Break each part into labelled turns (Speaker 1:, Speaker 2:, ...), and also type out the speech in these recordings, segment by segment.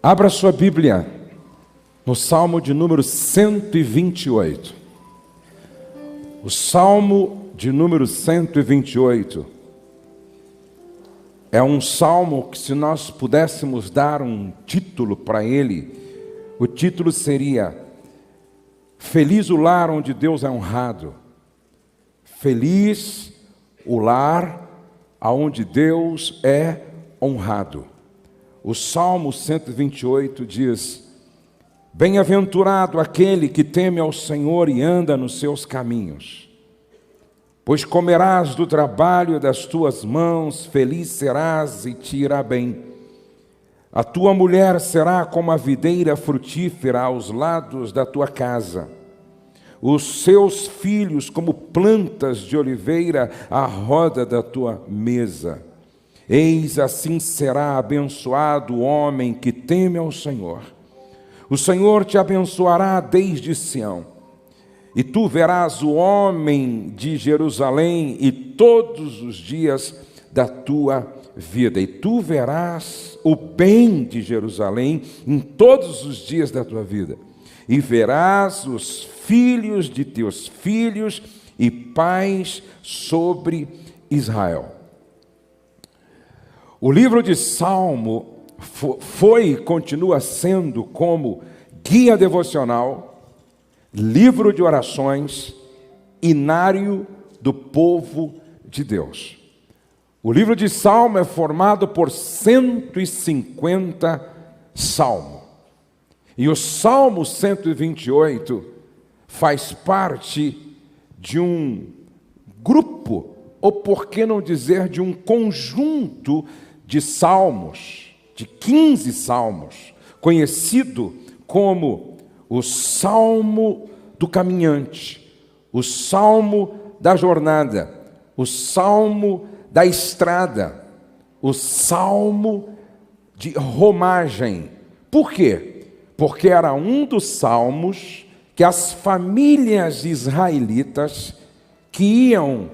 Speaker 1: Abra sua Bíblia no Salmo de número 128. O Salmo de número 128 é um salmo que, se nós pudéssemos dar um título para ele, o título seria: Feliz o lar onde Deus é honrado. Feliz o lar aonde Deus é honrado. O Salmo 128 diz: Bem-aventurado aquele que teme ao Senhor e anda nos seus caminhos. Pois comerás do trabalho das tuas mãos, feliz serás e te irá bem. A tua mulher será como a videira frutífera aos lados da tua casa. Os seus filhos como plantas de oliveira à roda da tua mesa. Eis assim será abençoado o homem que teme ao Senhor. O Senhor te abençoará desde Sião. E tu verás o homem de Jerusalém e todos os dias da tua vida. E tu verás o bem de Jerusalém em todos os dias da tua vida. E verás os filhos de teus filhos e paz sobre Israel. O livro de Salmo foi e continua sendo como guia devocional, livro de orações, inário do povo de Deus. O livro de Salmo é formado por 150 salmos. E o Salmo 128 faz parte de um grupo, ou por que não dizer de um conjunto de salmos, de 15 salmos, conhecido como o Salmo do caminhante, o Salmo da jornada, o Salmo da estrada, o Salmo de romagem. Por quê? Porque era um dos salmos que as famílias israelitas que iam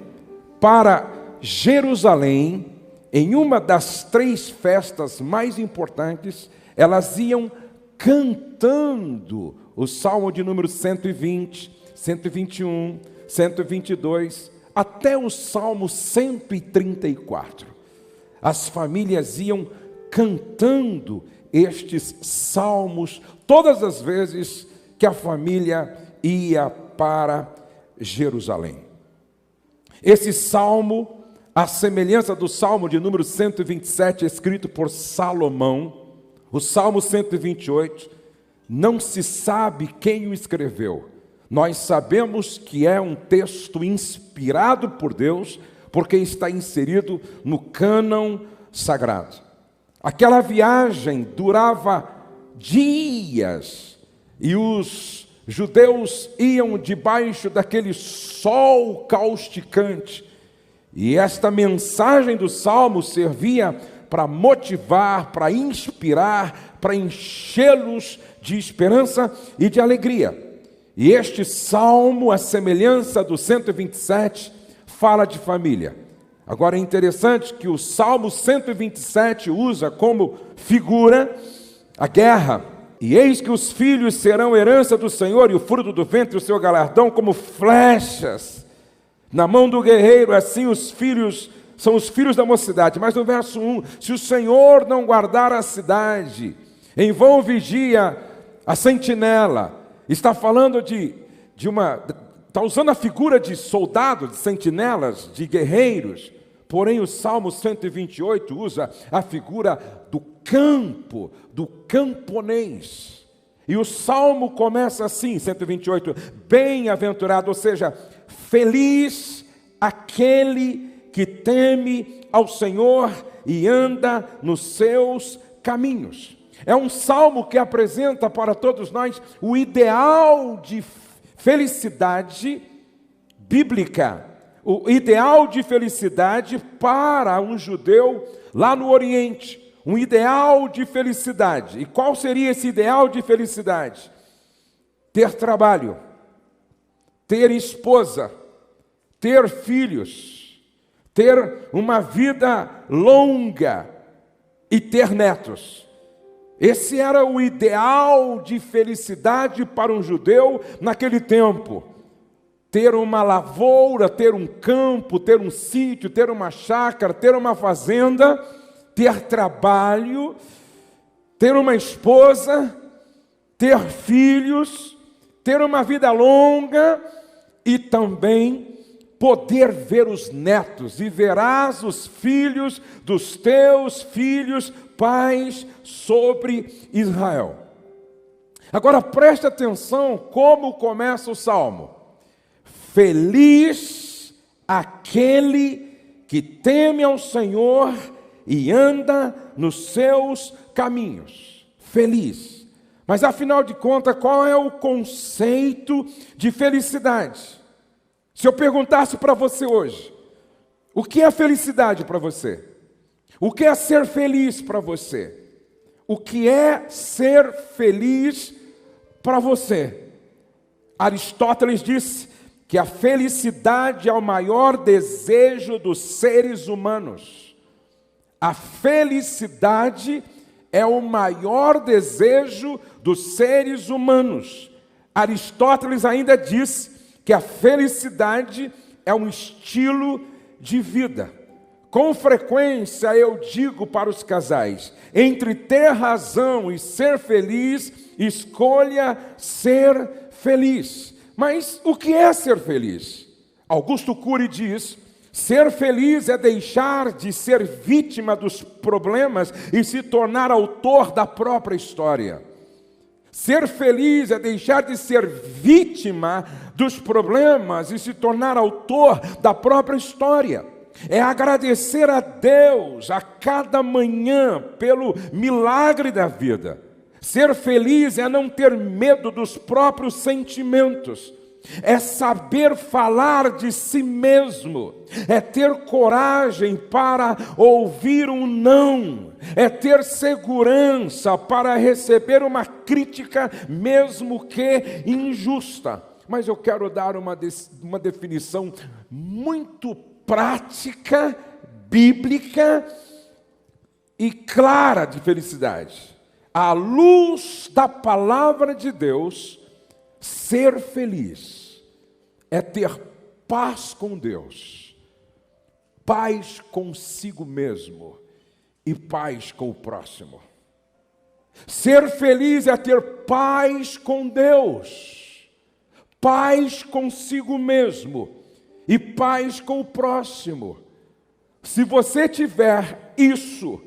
Speaker 1: para Jerusalém, em uma das 3 festas mais importantes, elas iam cantando o Salmo de número 120, 121, 122, até o Salmo 134. As famílias iam cantando estes salmos todas as vezes que a família ia para Jerusalém. Esse salmo, à semelhança do Salmo de número 127, escrito por Salomão, o Salmo 128, não se sabe quem o escreveu. Nós sabemos que é um texto inspirado por Deus, porque está inserido no cânon sagrado. Aquela viagem durava dias, e os judeus iam debaixo daquele sol causticante, e esta mensagem do Salmo servia para motivar, para inspirar, para enchê-los de esperança e de alegria. E este salmo, a semelhança do 127, fala de família. Agora é interessante que o Salmo 127 usa como figura a guerra. E eis que os filhos serão herança do Senhor, e o fruto do ventre o seu galardão, como flechas na mão do guerreiro. Assim os filhos são os filhos da mocidade. Mas no verso 1, se o Senhor não guardar a cidade, em vão vigia a sentinela. Está falando está usando a figura de soldado, de sentinelas, de guerreiros. Porém, o Salmo 128 usa a figura do campo, do camponês. E o Salmo começa assim, 128, bem-aventurado, ou seja, feliz aquele que teme ao Senhor e anda nos seus caminhos. É um salmo que apresenta para todos nós o ideal de felicidade bíblica, o ideal de felicidade para um judeu lá no Oriente, um ideal de felicidade. E qual seria esse ideal de felicidade? Ter trabalho, ter esposa, ter filhos, ter uma vida longa e ter netos. Esse era o ideal de felicidade para um judeu naquele tempo. Ter uma lavoura, ter um campo, ter um sítio, ter uma chácara, ter uma fazenda, ter trabalho, ter uma esposa, ter filhos, ter uma vida longa e também poder ver os netos, e verás os filhos dos teus filhos, pais, sobre Israel. Agora preste atenção como começa o Salmo. Feliz aquele que teme ao Senhor e anda nos seus caminhos. Feliz. Mas afinal de contas, qual é o conceito de felicidade? Se eu perguntasse para você hoje, o que é felicidade para você? O que é ser feliz para você? O que é ser feliz para você? Aristóteles disse que a felicidade é o maior desejo dos seres humanos. A felicidade é o maior desejo dos seres humanos. Aristóteles ainda diz que a felicidade é um estilo de vida. Com frequência eu digo para os casais, entre ter razão e ser feliz, escolha ser feliz. Mas o que é ser feliz? Augusto Cury diz, ser feliz é deixar de ser vítima dos problemas e se tornar autor da própria história. Ser feliz é deixar de ser vítima dos problemas e se tornar autor da própria história. É agradecer a Deus a cada manhã pelo milagre da vida. Ser feliz é não ter medo dos próprios sentimentos. É saber falar de si mesmo. É ter coragem para ouvir um não. É ter segurança para receber uma crítica, mesmo que injusta. Mas eu quero dar uma definição muito prática, bíblica e clara de felicidade. À luz da palavra de Deus, ser feliz é ter paz com Deus, paz consigo mesmo e paz com o próximo. Ser feliz é ter paz com Deus, paz consigo mesmo e paz com o próximo. Se você tiver isso,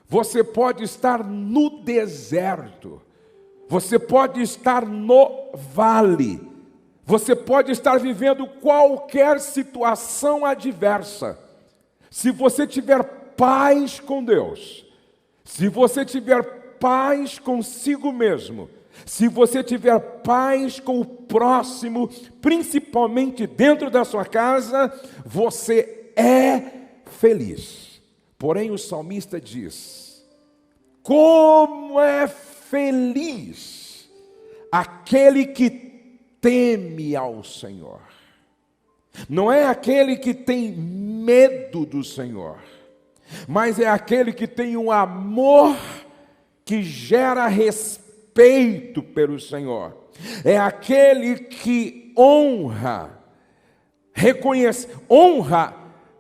Speaker 1: você pode estar no deserto, você pode estar no vale, você pode estar vivendo qualquer situação adversa. Se você tiver paz com Deus, se você tiver paz consigo mesmo, se você tiver paz com o próximo, principalmente dentro da sua casa, você é feliz. Porém, o salmista diz: como é feliz aquele que teme ao Senhor. Não é aquele que tem medo do Senhor, mas é aquele que tem um amor que gera respeito pelo Senhor. É aquele que honra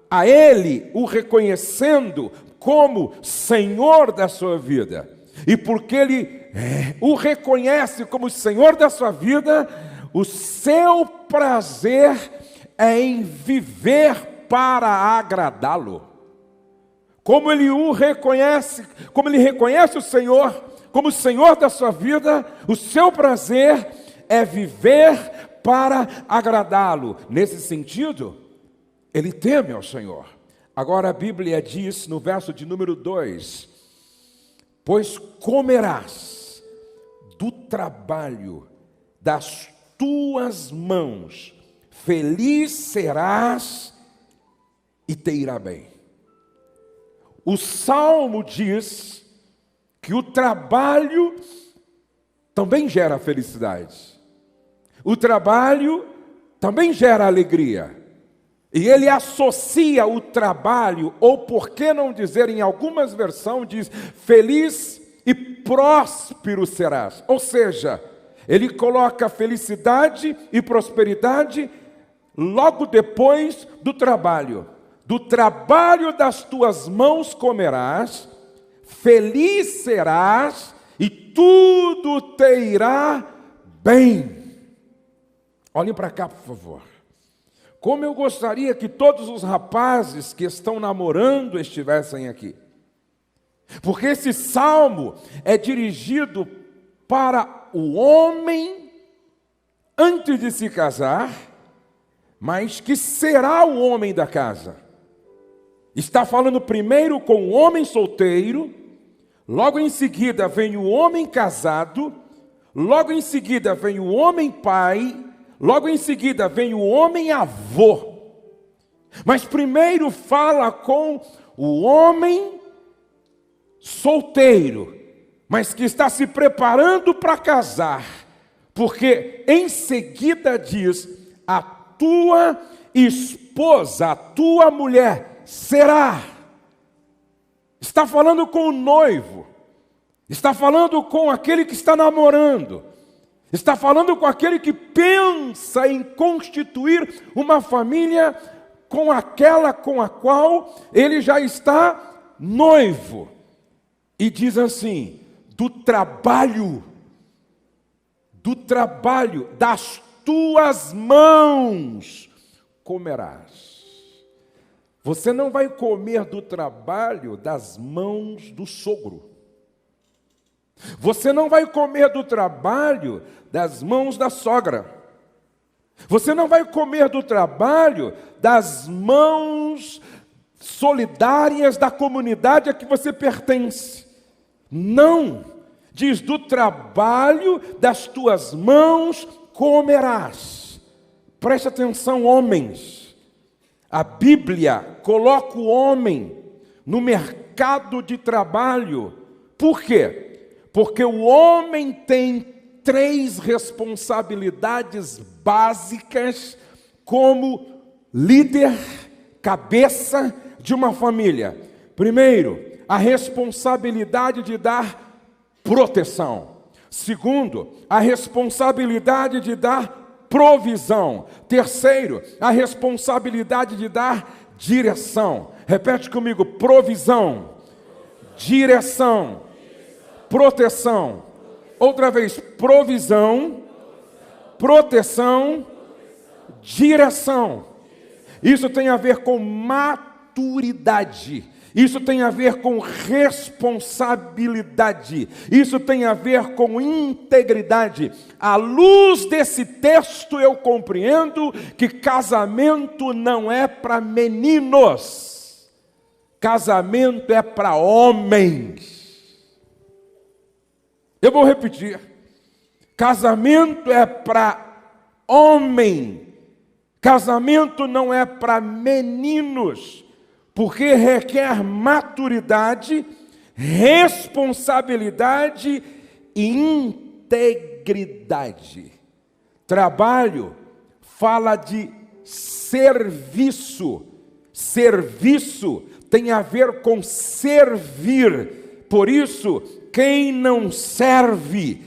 Speaker 1: a Ele, o reconhecendo como Senhor da sua vida. E porque Ele o reconhece como Senhor da sua vida, o seu prazer é em viver para agradá-lo. Como Ele o reconhece, como Ele reconhece o Senhor como Senhor da sua vida, o seu prazer é viver para agradá-lo. Nesse sentido, ele teme ao Senhor. Agora a Bíblia diz no verso de número 2: pois comerás do trabalho das tuas mãos, feliz serás e te irá bem. O Salmo diz que o trabalho também gera felicidade. O trabalho também gera alegria. E ele associa o trabalho, ou por que não dizer, em algumas versões diz, feliz e próspero serás. Ou seja, ele coloca felicidade e prosperidade logo depois do trabalho. Do trabalho das tuas mãos comerás, feliz serás e tudo te irá bem. Olhem para cá, por favor. Como eu gostaria que todos os rapazes que estão namorando estivessem aqui. Porque esse salmo é dirigido para o homem antes de se casar, mas que será o homem da casa. Está falando primeiro com o homem solteiro, logo em seguida vem o homem casado, logo em seguida vem o homem pai, logo em seguida vem o homem avô. Mas primeiro fala com o homem solteiro, mas que está se preparando para casar, porque em seguida diz: a tua esposa, a tua mulher será. Está falando com o noivo, está falando com aquele que está namorando, está falando com aquele que pensa em constituir uma família com aquela com a qual ele já está noivo. E diz assim: do trabalho das tuas mãos comerás. Você não vai comer do trabalho das mãos do sogro. Você não vai comer do trabalho das mãos da sogra. Você não vai comer do trabalho das mãos solidárias da comunidade a que você pertence. Não, diz: do trabalho das tuas mãos comerás. Preste atenção, homens. A Bíblia coloca o homem no mercado de trabalho. Por quê? Porque o homem tem 3 responsabilidades básicas como líder, cabeça de uma família. Primeiro, a responsabilidade de dar proteção. Segundo, a responsabilidade de dar provisão. Terceiro, a responsabilidade de dar direção. Repete comigo: provisão, direção, proteção. Outra vez: provisão, proteção, direção. Isso tem a ver com maturidade. Isso tem a ver com responsabilidade. Isso tem a ver com integridade. À luz desse texto, eu compreendo que casamento não é para meninos. Casamento é para homens. Eu vou repetir. Casamento é para homem. Casamento não é para meninos. Porque requer maturidade, responsabilidade e integridade. Trabalho fala de serviço. Serviço tem a ver com servir. Por isso, quem não serve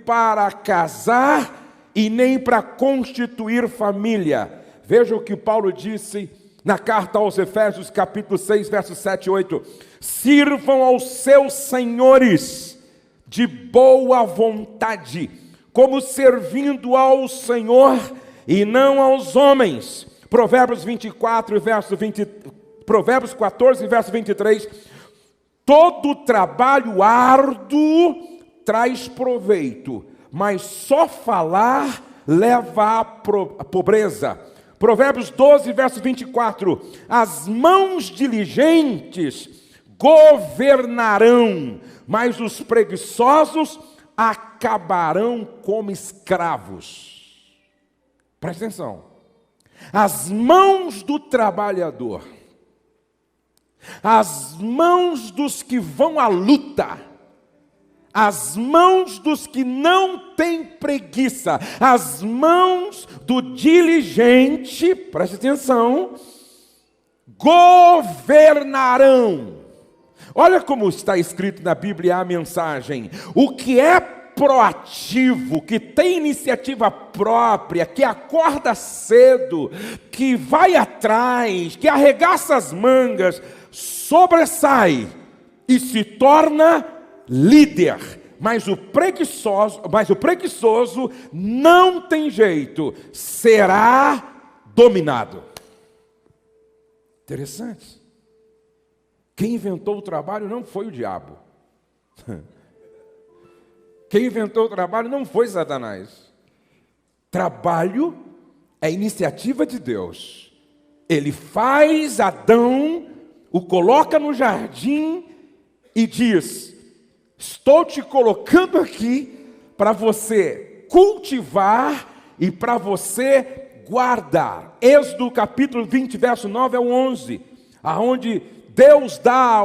Speaker 1: para casar e nem para constituir família. Veja o que Paulo disse na carta aos Efésios, capítulo 6, versos 7 e 8. Sirvam aos seus senhores de boa vontade, como servindo ao Senhor e não aos homens. Provérbios 14, verso 23. Todo trabalho árduo traz proveito, mas só falar leva à pobreza. Provérbios 12, verso 24. As mãos diligentes governarão, mas os preguiçosos acabarão como escravos. Presta atenção. As mãos do trabalhador, as mãos dos que vão à luta, as mãos dos que não têm preguiça, as mãos do diligente, preste atenção, governarão. Olha como está escrito na Bíblia a mensagem: o que é proativo, que tem iniciativa própria, que acorda cedo, que vai atrás, que arregaça as mangas, sobressai e se torna líder. Mas o preguiçoso não tem jeito, será dominado. Interessante. Quem inventou o trabalho não foi o diabo. Quem inventou o trabalho não foi Satanás. Trabalho é iniciativa de Deus. Ele faz Adão, o coloca no jardim e diz: estou te colocando aqui para você cultivar e para você guardar. Êxodo capítulo 20, verso 9 ao 11, aonde Deus dá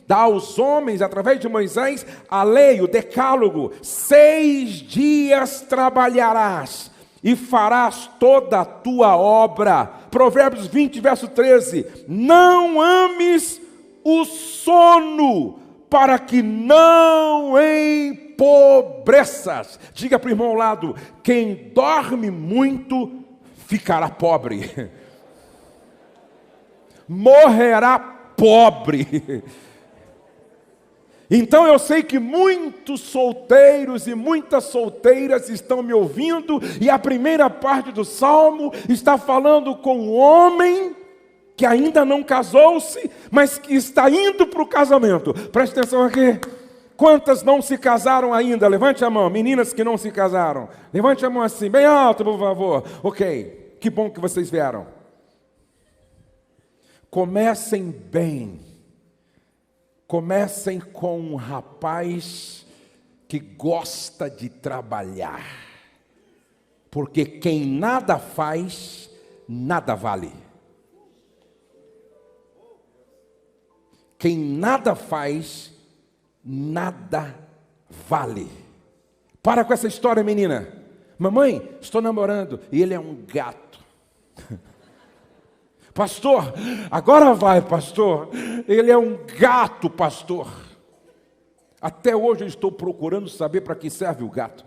Speaker 1: aos homens, através de Moisés, a lei, o decálogo: 6 dias trabalharás e farás toda a tua obra. Provérbios 20, verso 13: não ames o sono, para que não empobreças. Diga para o irmão ao lado: quem dorme muito ficará pobre. Morrerá pobre. Então eu sei que muitos solteiros e muitas solteiras estão me ouvindo, e a primeira parte do Salmo está falando com um homem que ainda não casou-se, mas que está indo para o casamento. Preste atenção aqui. Quantas não se casaram ainda? Levante a mão. Meninas que não se casaram, levante a mão assim, bem alto, por favor. Ok, que bom que vocês vieram. Comecem bem. Comecem com um rapaz que gosta de trabalhar. Porque quem nada faz, nada vale. Quem nada faz, nada vale. Para com essa história, menina. Mamãe, estou namorando e ele é um gato. Pastor, agora vai, pastor. Ele é um gato, pastor. Até hoje eu estou procurando saber para que serve o gato.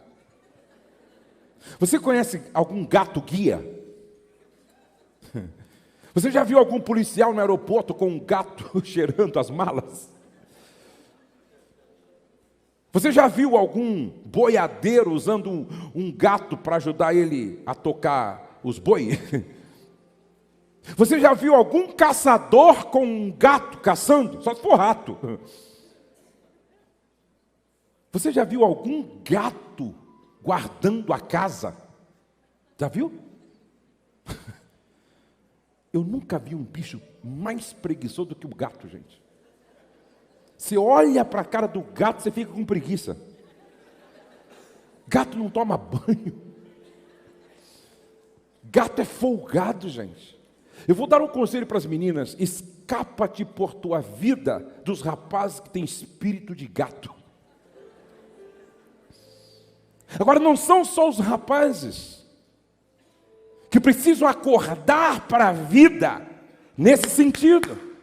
Speaker 1: Você conhece algum gato guia? Você já viu algum policial no aeroporto com um gato cheirando as malas? Você já viu algum boiadeiro usando um gato para ajudar ele a tocar os bois? Você já viu algum caçador com um gato caçando? Só se for rato. Você já viu algum gato guardando a casa? Já viu? Eu nunca vi um bicho mais preguiçoso do que o gato, gente. Você olha para a cara do gato, você fica com preguiça. Gato não toma banho. Gato é folgado, gente. Eu vou dar um conselho para as meninas: escapa-te por tua vida dos rapazes que têm espírito de gato. Agora, não são só os rapazes que precisam acordar para a vida nesse sentido.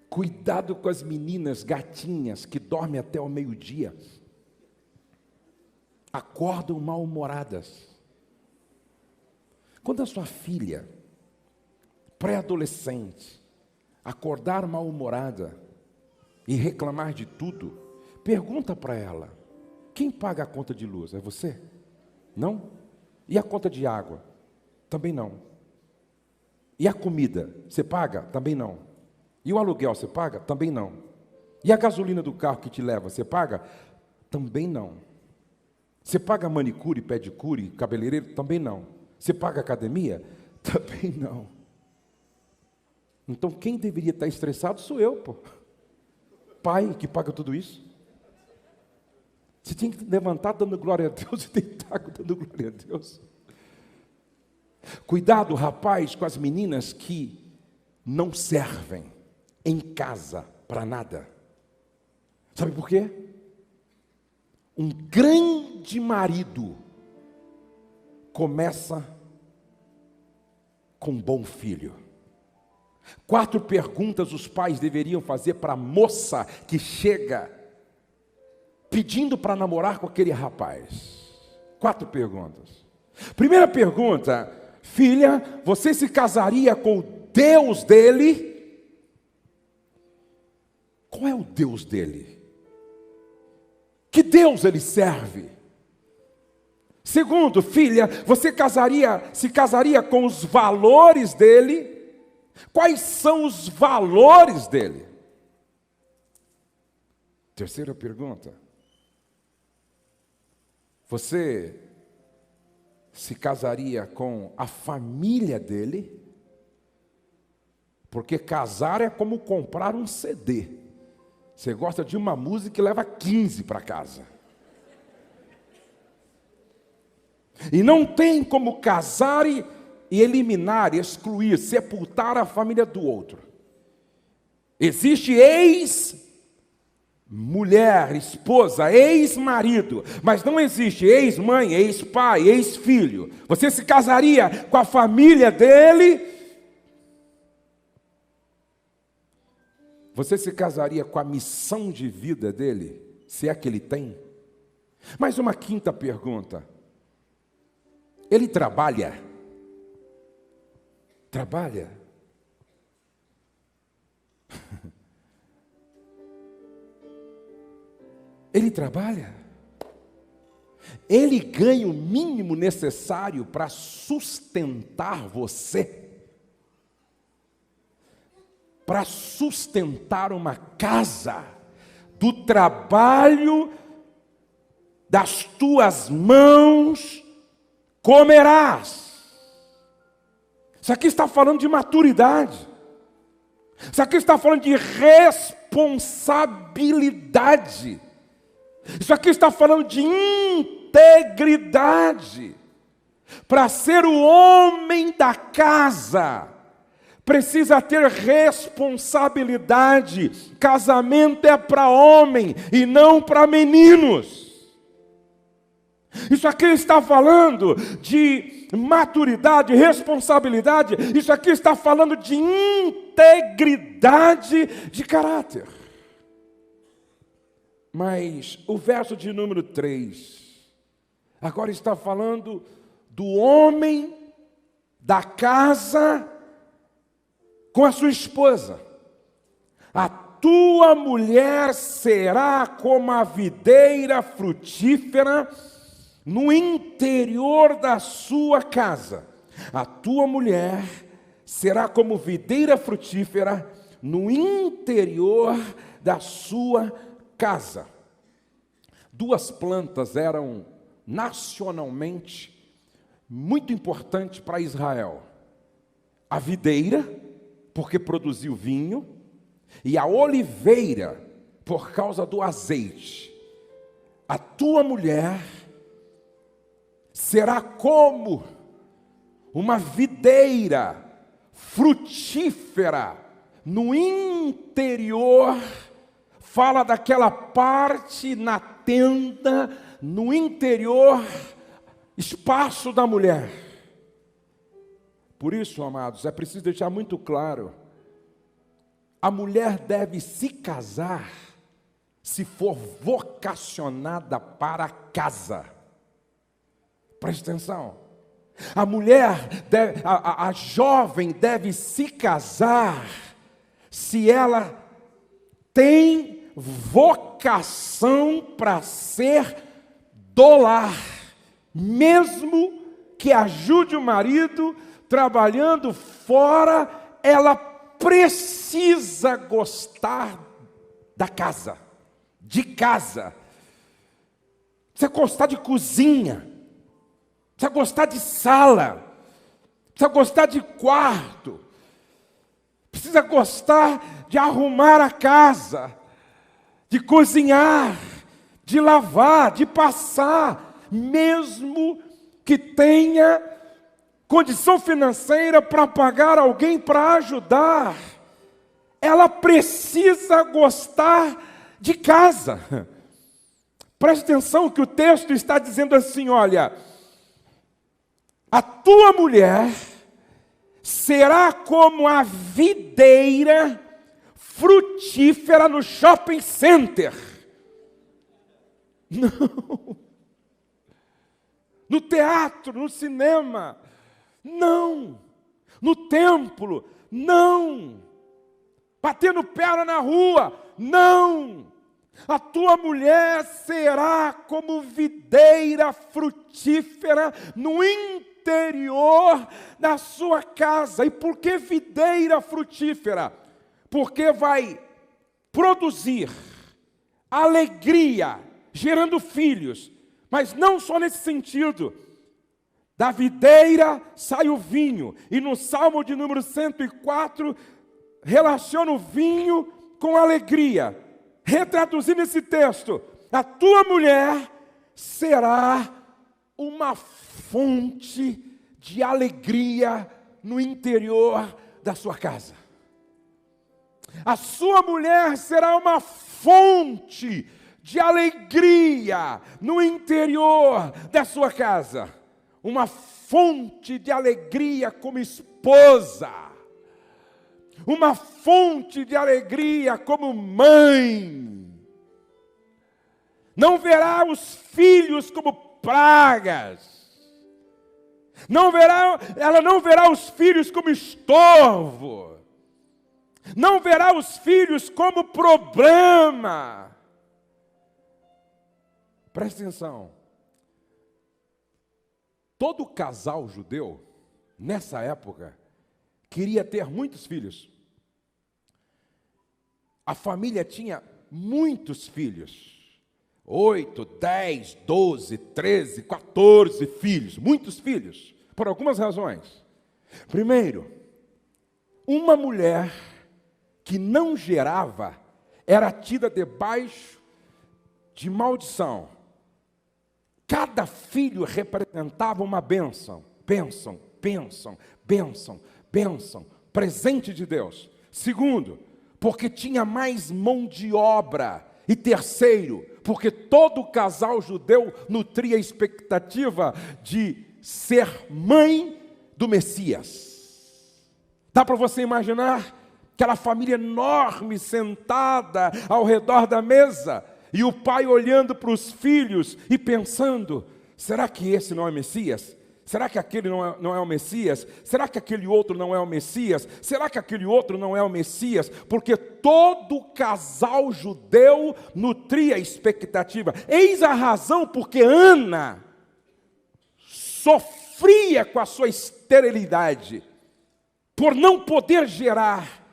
Speaker 1: Cuidado com as meninas gatinhas que dormem até o meio-dia. Acordam mal-humoradas. Quando a sua filha, pré-adolescente, acordar mal-humorada e reclamar de tudo, pergunta para ela: quem paga a conta de luz? É você? Não? E a conta de água? Também não. E a comida? Você paga? Também não. E o aluguel você paga? Também não. E a gasolina do carro que te leva, você paga? Também não. Você paga manicure, pedicure, cabeleireiro? Também não. Você paga academia? Também não. Então quem deveria estar estressado sou eu, pô. Pai que paga tudo isso. Você tinha que levantar dando glória a Deus e deitar dando glória a Deus. Cuidado, rapaz, com as meninas que não servem em casa para nada. Sabe por quê? Um grande marido começa com um bom filho. 4 perguntas os pais deveriam fazer para a moça que chega pedindo para namorar com aquele rapaz. 4 perguntas. Primeira pergunta: filha, você se casaria com o Deus dele? Qual é o Deus dele? Que Deus ele serve? Segundo, filha, você se casaria com os valores dele? Quais são os valores dele? Terceira pergunta: você se casaria com a família dele? Porque casar é como comprar um CD. Você gosta de uma música e leva 15 para casa. E não tem como casar e eliminar, excluir, sepultar a família do outro. Existe ex-mulher, esposa, ex-marido, mas não existe ex-mãe, ex-pai, ex-filho. Você se casaria com a família dele? Você se casaria com a missão de vida dele, se é que ele tem? Mais uma quinta pergunta: ele trabalha? Trabalha? Ele trabalha? Ele ganha o mínimo necessário para sustentar você? Para sustentar uma casa, do trabalho das tuas mãos comerás. Isso aqui está falando de maturidade. Isso aqui está falando de responsabilidade. Isso aqui está falando de integridade. Para ser o homem da casa, precisa ter responsabilidade. Casamento é para homem e não para meninos. Isso aqui está falando de maturidade, responsabilidade. Isso aqui está falando de integridade de caráter. Mas o verso de número 3 agora está falando do homem da casa com a sua esposa. A tua mulher será como a videira frutífera no interior da sua casa. A tua mulher será como videira frutífera no interior da sua casa. 2 plantas eram nacionalmente muito importantes para Israel: a videira, porque produziu vinho, e a oliveira, por causa do azeite. A tua mulher será como uma videira frutífera no interior. Fala daquela parte na tenda, no interior, espaço da mulher. Por isso, amados, é preciso deixar muito claro: a mulher deve se casar se for vocacionada para a casa. Preste atenção. A mulher, a jovem deve se casar se ela tem vocação para ser do lar, mesmo que ajude o marido trabalhando fora, ela precisa gostar da casa, de casa. Precisa gostar de cozinha, precisa gostar de sala, precisa gostar de quarto, precisa gostar de arrumar a casa, de cozinhar, de lavar, de passar, mesmo que tenha condição financeira para pagar alguém para ajudar, ela precisa gostar de casa. Preste atenção que o texto está dizendo assim: olha, a tua mulher será como a videira frutífera no shopping center. Não. No teatro, no cinema, não. No templo, não. Batendo perna na rua, não. A tua mulher será como videira frutífera no interior da sua casa. E por que videira frutífera? Porque vai produzir alegria, gerando filhos. Mas não só nesse sentido. Da videira sai o vinho. E no Salmo de número 104, relaciona o vinho com alegria. Retraduzindo esse texto, a tua mulher será uma fonte de alegria no interior da sua casa. A sua mulher será uma fonte de alegria no interior da sua casa. Uma fonte de alegria como esposa. Uma fonte de alegria como mãe. Não verá os filhos como pragas. Ela não verá os filhos como estorvo. Não verá os filhos como problema. Presta atenção. Todo casal judeu, nessa época, queria ter muitos filhos. A família tinha muitos filhos. 8, 10, 12, 13, 14 filhos. Muitos filhos, por algumas razões. Primeiro, uma mulher que não gerava era tida debaixo de maldição. Cada filho representava uma bênção, bênção, bênção, bênção, bênção, presente de Deus. Segundo, porque tinha mais mão de obra. E terceiro, porque todo casal judeu nutria a expectativa de ser mãe do Messias. Dá para você imaginar aquela família enorme sentada ao redor da mesa, e o pai olhando para os filhos e pensando: será que esse não é Messias? Será que aquele não é o Messias? Será que aquele outro não é o Messias? Será que aquele outro não é o Messias? Porque todo casal judeu nutria a expectativa. Eis a razão porque Ana sofria com a sua esterilidade, por não poder gerar,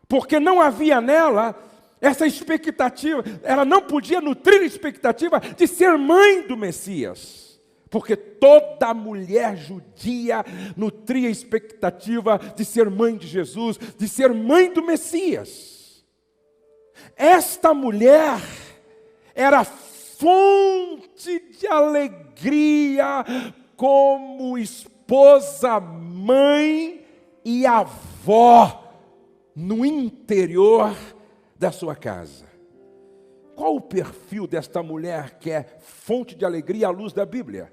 Speaker 1: porque não havia nela essa expectativa. Ela não podia nutrir a expectativa de ser mãe do Messias, porque toda mulher judia nutria a expectativa de ser mãe de Jesus, de ser mãe do Messias. Esta mulher era fonte de alegria como esposa, mãe e avó no interior da sua casa. Qual o perfil desta mulher que é fonte de alegria à luz da Bíblia?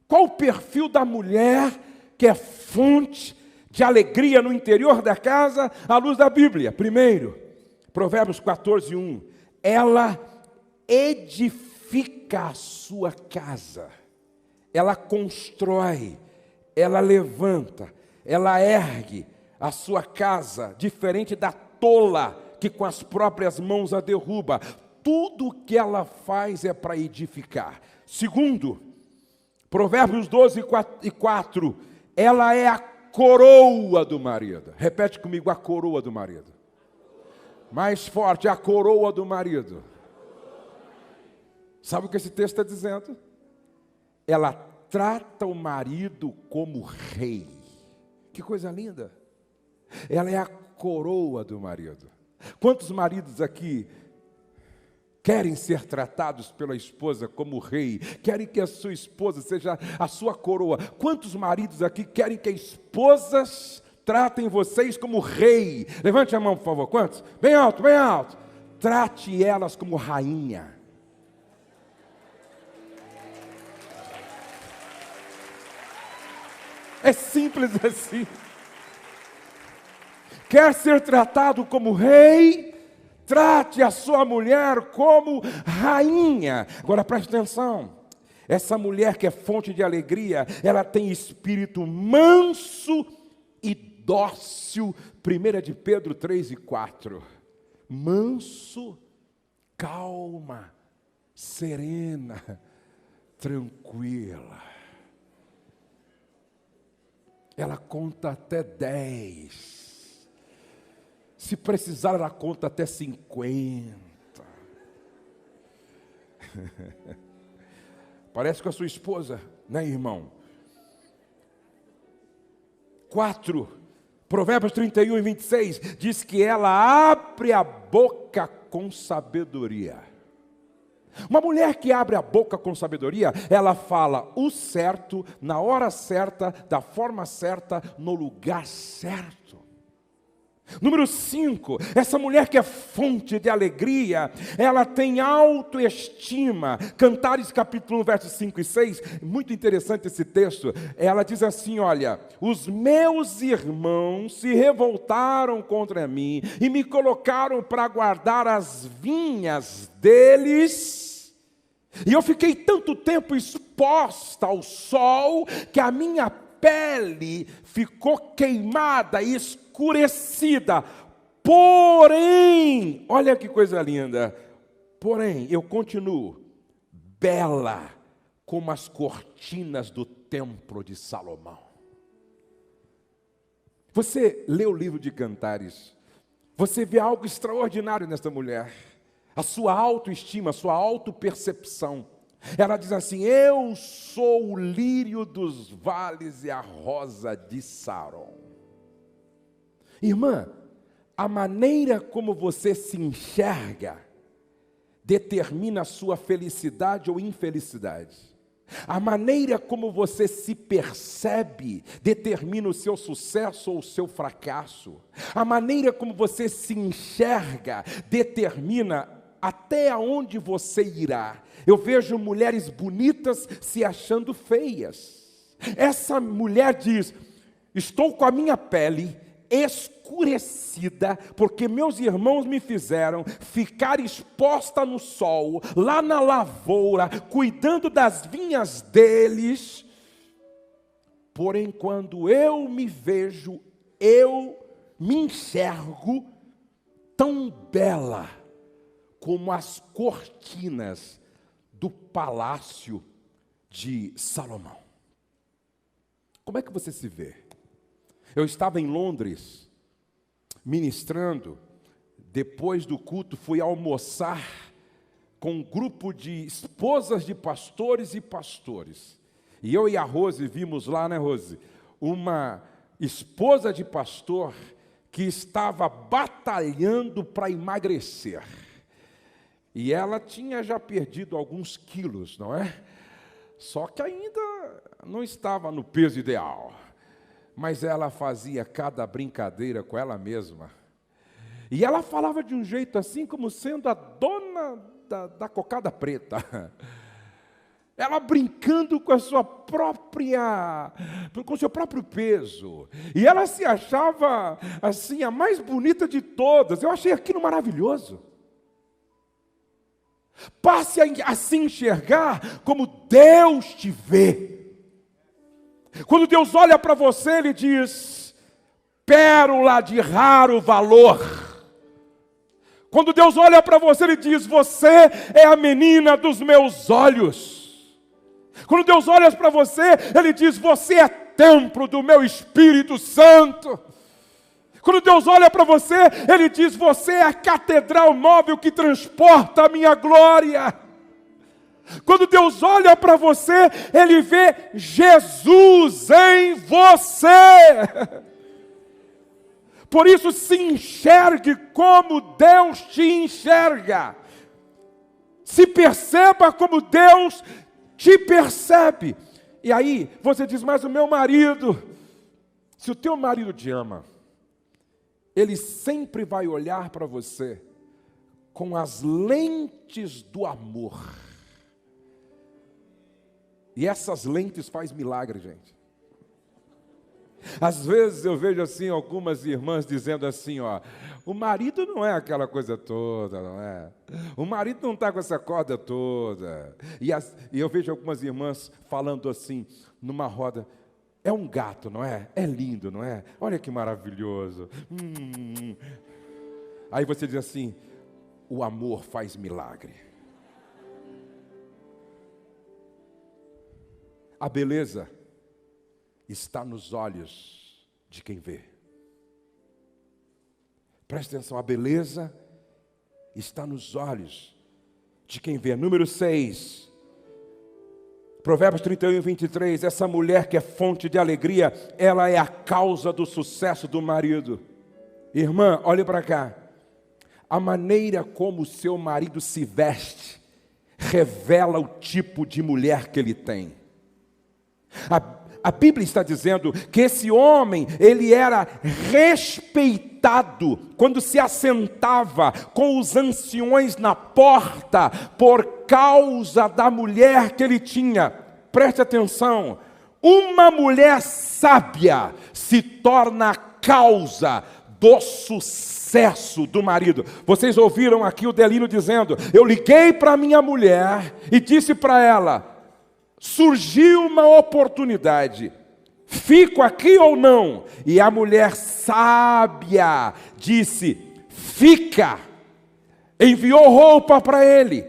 Speaker 1: Qual o perfil da mulher que é fonte de alegria no interior da casa à luz da Bíblia? Primeiro, Provérbios 14:1. Ela edifica a sua casa. Ela constrói, ela levanta, ela ergue a sua casa, diferente da tola que com as próprias mãos a derruba. Tudo o que ela faz é para edificar. Segundo, Provérbios 12:4, ela é a coroa do marido. Repete comigo: a coroa do marido. Mais forte: a coroa do marido. Sabe o que esse texto está dizendo? Ela trata o marido como rei. Que coisa linda! Ela é a coroa do marido. Quantos maridos aqui querem ser tratados pela esposa como rei? Querem que a sua esposa seja a sua coroa? Quantos maridos aqui querem que as esposas tratem vocês como rei? Levante a mão, por favor. Quantos? Bem alto, bem alto. Trate elas como rainha. É simples assim. Quer ser tratado como rei? Trate a sua mulher como rainha. Agora preste atenção. Essa mulher que é fonte de alegria, ela tem espírito manso e dócil. 1 de Pedro 3 e 4. Manso, calma, serena, tranquila. Ela conta até 10. Se precisar, ela conta até 50. Parece com a sua esposa, né, irmão? 4, Provérbios 31 e 26, diz que ela abre a boca com sabedoria. Uma mulher que abre a boca com sabedoria, ela fala o certo, na hora certa, da forma certa, no lugar certo. Número 5, essa mulher que é fonte de alegria, ela tem autoestima. Cantares capítulo 1, versos 5 e 6, muito interessante esse texto. Ela diz assim, olha, os meus irmãos se revoltaram contra mim e me colocaram para guardar as vinhas deles. E eu fiquei tanto tempo exposta ao sol que a minha pele ficou queimada e escurecida. Porém, olha que coisa linda. Porém, eu continuo bela como as cortinas do templo de Salomão. Você lê o livro de Cantares, você vê algo extraordinário nesta mulher. A sua autoestima, a sua autopercepção. Ela diz assim, eu sou o lírio dos vales e a rosa de Saron. Irmã, a maneira como você se enxerga determina a sua felicidade ou infelicidade. A maneira como você se percebe determina o seu sucesso ou o seu fracasso. A maneira como você se enxerga determina até aonde você irá. Eu vejo mulheres bonitas se achando feias. Essa mulher diz, estou com a minha pele escurecida, porque meus irmãos me fizeram ficar exposta no sol, lá na lavoura, cuidando das vinhas deles. Porém, quando eu me vejo, eu me enxergo tão bela como as cortinas do palácio de Salomão. Como é que você se vê? Eu estava em Londres, ministrando, depois do culto fui almoçar com um grupo de esposas de pastores e pastores. E eu e a Rose vimos lá, né, Rose? Uma esposa de pastor que estava batalhando para emagrecer. E ela tinha já perdido alguns quilos, não é? Só que ainda não estava no peso ideal. Mas ela fazia cada brincadeira com ela mesma. E ela falava de um jeito assim, como sendo a dona da cocada preta. Ela brincando com a sua própria, com o seu próprio peso. E ela se achava, assim, a mais bonita de todas. Eu achei aquilo maravilhoso. Passe a se enxergar como Deus te vê. Quando Deus olha para você, Ele diz, pérola de raro valor. Quando Deus olha para você, Ele diz, você é a menina dos meus olhos. Quando Deus olha para você, Ele diz, você é templo do meu Espírito Santo. Quando Deus olha para você, Ele diz, você é a catedral móvel que transporta a minha glória. Quando Deus olha para você, Ele vê Jesus em você. Por isso, se enxergue como Deus te enxerga. Se perceba como Deus te percebe. E aí, você diz, mas o meu marido, se o teu marido te ama, ele sempre vai olhar para você com as lentes do amor. E essas lentes fazem milagre, gente. Às vezes eu vejo assim algumas irmãs dizendo assim, ó, o marido não é aquela coisa toda, não é? O marido não está com essa corda toda. E eu vejo algumas irmãs falando assim, numa roda, é um gato, não é? É lindo, não é? Olha que maravilhoso. Aí você diz assim, o amor faz milagre. A beleza está nos olhos de quem vê. Preste atenção, a beleza está nos olhos de quem vê. Número 6, Provérbios 31 e 23, essa mulher que é fonte de alegria, ela é a causa do sucesso do marido. Irmã, olhe para cá. A maneira como o seu marido se veste revela o tipo de mulher que ele tem. A Bíblia está dizendo que esse homem, ele era respeitado quando se assentava com os anciões na porta, por causa da mulher que ele tinha. Preste atenção, uma mulher sábia se torna a causa do sucesso do marido. Vocês ouviram aqui o Delino dizendo, eu liguei para minha mulher e disse para ela, surgiu uma oportunidade, fico aqui ou não? E a mulher sábia disse, fica. Enviou roupa para ele.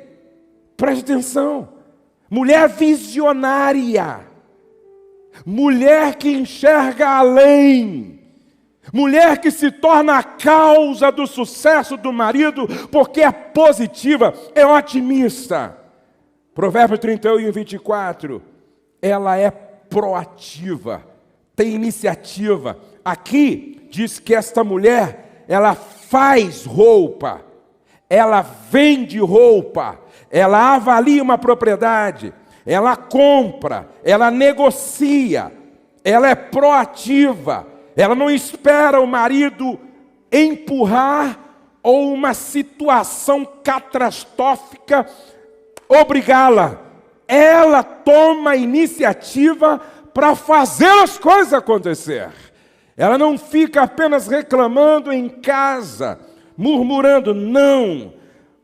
Speaker 1: Preste atenção, mulher visionária, mulher que enxerga além, mulher que se torna a causa do sucesso do marido, porque é positiva, é otimista. Provérbios 31 e 24, ela é proativa, tem iniciativa. Aqui diz que esta mulher, ela faz roupa, ela vende roupa, ela avalia uma propriedade, ela compra, ela negocia, ela é proativa, ela não espera o marido empurrar ou uma situação catastrófica obrigá-la. Ela toma a iniciativa para fazer as coisas acontecer. Ela não fica apenas reclamando em casa, murmurando, não.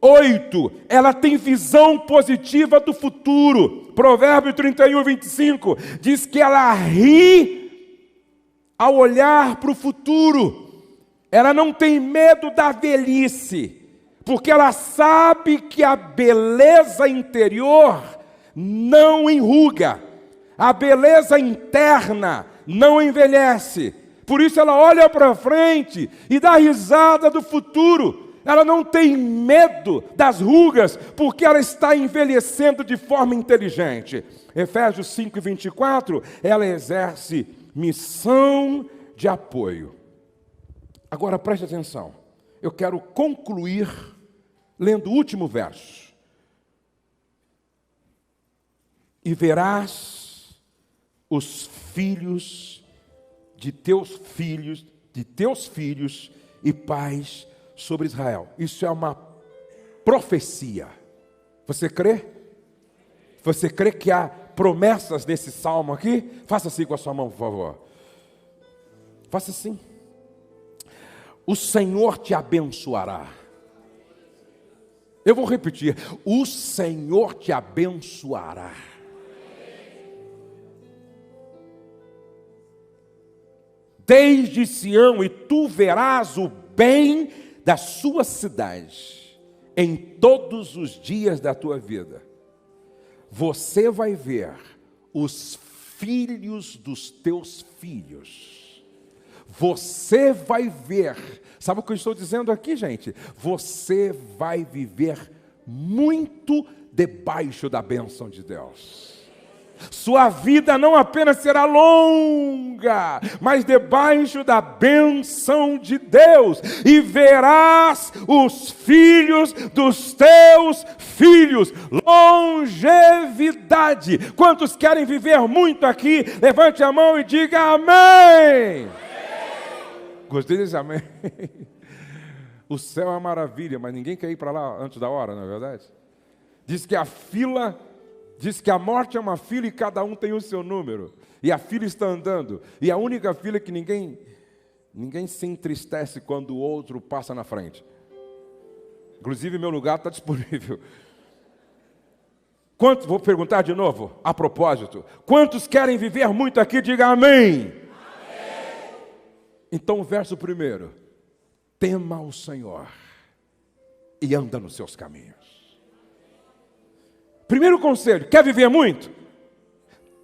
Speaker 1: 8, ela tem visão positiva do futuro. Provérbio 31, 25, diz que ela ri ao olhar para o futuro. Ela não tem medo da velhice, porque ela sabe que a beleza interior não enruga, a beleza interna não envelhece. Por isso ela olha para frente e dá risada do futuro. Ela não tem medo das rugas, porque ela está envelhecendo de forma inteligente. Efésios 5 e 24, ela exerce missão de apoio. Agora preste atenção, eu quero concluir lendo o último verso. E verás os filhos de teus filhos e pais sobre Israel. Isso é uma profecia. Você crê? Você crê que há promessas nesse salmo aqui? Faça assim com a sua mão, por favor. Faça assim. O Senhor te abençoará. Eu vou repetir. O Senhor te abençoará. Desde Sião, e tu verás o bem da sua cidade em todos os dias da tua vida. Você vai ver os filhos dos teus filhos. Você vai ver, sabe o que eu estou dizendo aqui, gente? Você vai viver muito debaixo da bênção de Deus. Sua vida não apenas será longa, mas debaixo da bênção de Deus. E verás os filhos dos teus filhos. Longevidade. Quantos querem viver muito aqui? Levante a mão e diga amém. Gostei desse amém. O céu é uma maravilha, mas ninguém quer ir para lá antes da hora, não é verdade? Diz que a fila diz que a morte é uma fila e cada um tem o seu número. E a fila está andando. E a única fila é que ninguém se entristece quando o outro passa na frente. Inclusive, meu lugar está disponível. Quantos, vou perguntar de novo, a propósito. Quantos querem viver muito aqui? Diga amém. Amém. Então, o verso primeiro. Tema o Senhor e anda nos seus caminhos. Primeiro conselho, quer viver muito?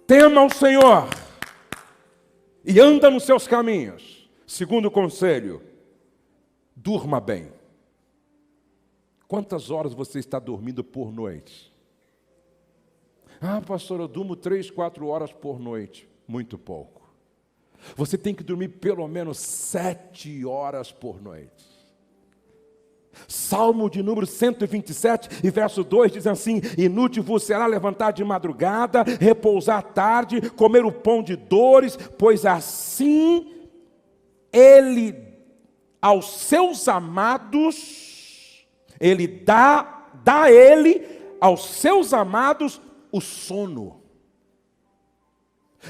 Speaker 1: Tema o Senhor e anda nos seus caminhos. Segundo conselho, durma bem. Quantas horas você está dormindo por noite? Ah, pastor, eu durmo 3, 4 horas por noite. Muito pouco. Você tem que dormir pelo menos 7 horas por noite. Salmo de número 127 e verso 2 diz assim: inútil vos será levantar de madrugada, repousar à tarde, comer o pão de dores, pois assim ele aos seus amados, ele dá ele aos seus amados o sono.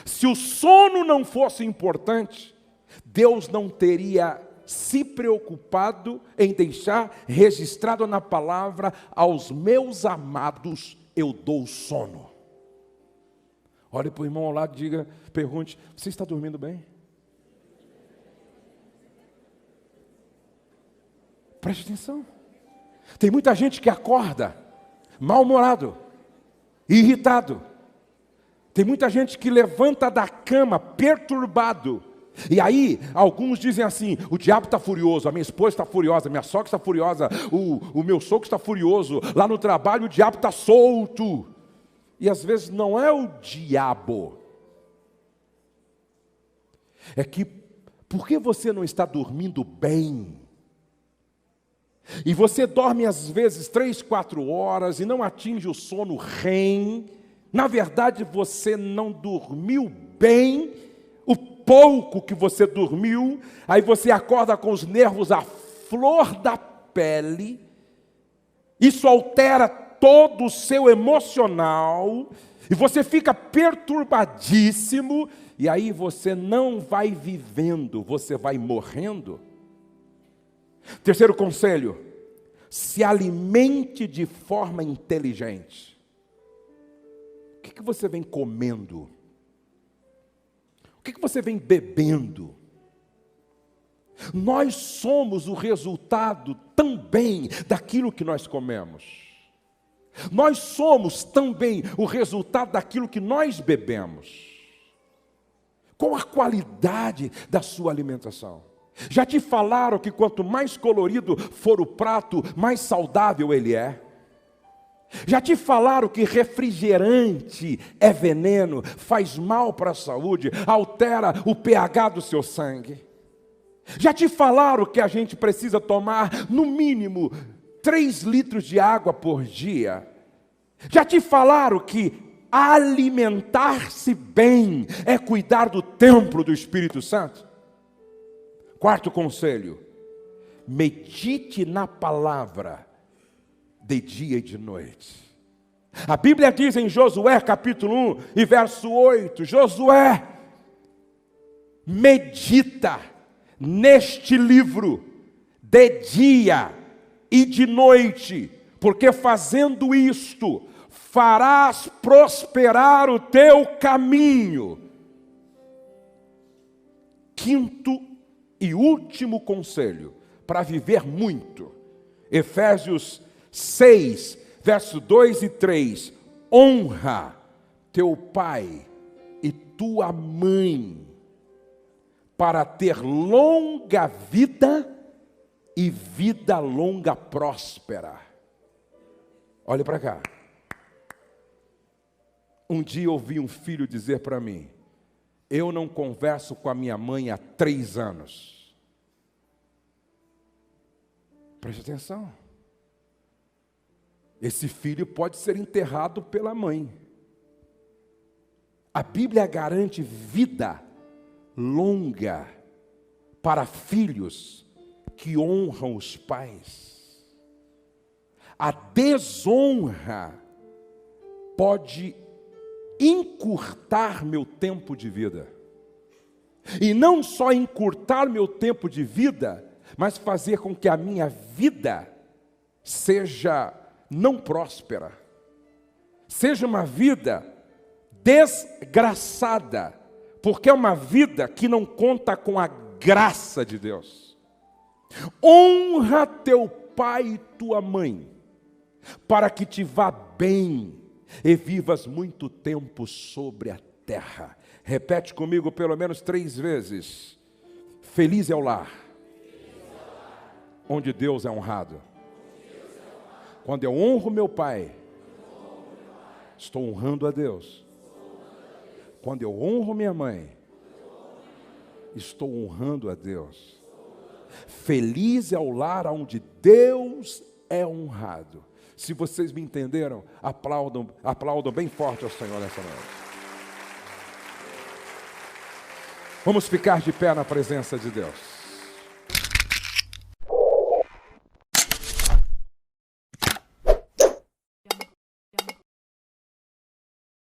Speaker 1: Se o sono não fosse importante, Deus não teria se preocupado em deixar registrado na palavra: aos meus amados eu dou sono. Olhe para o irmão ao lado e diga, pergunte: você está dormindo bem? Preste atenção. Tem muita gente que acorda mal-humorado, irritado. Tem muita gente que levanta da cama perturbado. E aí, alguns dizem assim: o diabo está furioso, a minha esposa está furiosa, a minha sogra está furiosa, o meu sogro está furioso, lá no trabalho o diabo está solto. E às vezes não é o diabo. É que, por que você não está dormindo bem? E você dorme às vezes 3, 4 horas e não atinge o sono REM. Na verdade, você não dormiu bem. O pouco que você dormiu, aí você acorda com os nervos à flor da pele. Isso altera todo o seu emocional. E você fica perturbadíssimo. E aí você não vai vivendo, você vai morrendo. Terceiro conselho: se alimente de forma inteligente. O que você vem comendo? O que você vem bebendo? Nós somos o resultado também daquilo que nós comemos. Nós somos também o resultado daquilo que nós bebemos. Qual a qualidade da sua alimentação? Já te falaram que quanto mais colorido for o prato, mais saudável ele é? Já te falaram que refrigerante é veneno, faz mal para a saúde, altera o pH do seu sangue? Já te falaram que a gente precisa tomar, no mínimo, 3 litros de água por dia? Já te falaram que alimentar-se bem é cuidar do templo do Espírito Santo? Quarto conselho: medite na palavra de dia e de noite. A Bíblia diz em Josué capítulo 1 e verso 8, Josué, medita neste livro de dia e de noite, porque fazendo isto, farás prosperar o teu caminho. Quinto e último conselho para viver muito, Efésios 6, verso 2 e 3, honra teu pai e tua mãe, para ter longa vida e vida longa próspera. Olha para cá. Um dia eu ouvi um filho dizer para mim: eu não converso com a minha mãe há 3 anos. Preste atenção. Esse filho pode ser enterrado pela mãe. A Bíblia garante vida longa para filhos que honram os pais. A desonra pode encurtar meu tempo de vida. E não só encurtar meu tempo de vida, mas fazer com que a minha vida seja não próspera, seja uma vida desgraçada, porque é uma vida que não conta com a graça de Deus. Honra teu pai e tua mãe, para que te vá bem e vivas muito tempo sobre a terra. Repete comigo pelo menos 3 vezes. Feliz é o lar onde Deus é honrado. Quando eu honro meu pai, estou honrando a Deus. Quando eu honro minha mãe, estou honrando a Deus. Feliz é o lar onde Deus é honrado. Se vocês me entenderam, aplaudam bem forte ao Senhor nessa noite. Vamos ficar de pé na presença de Deus.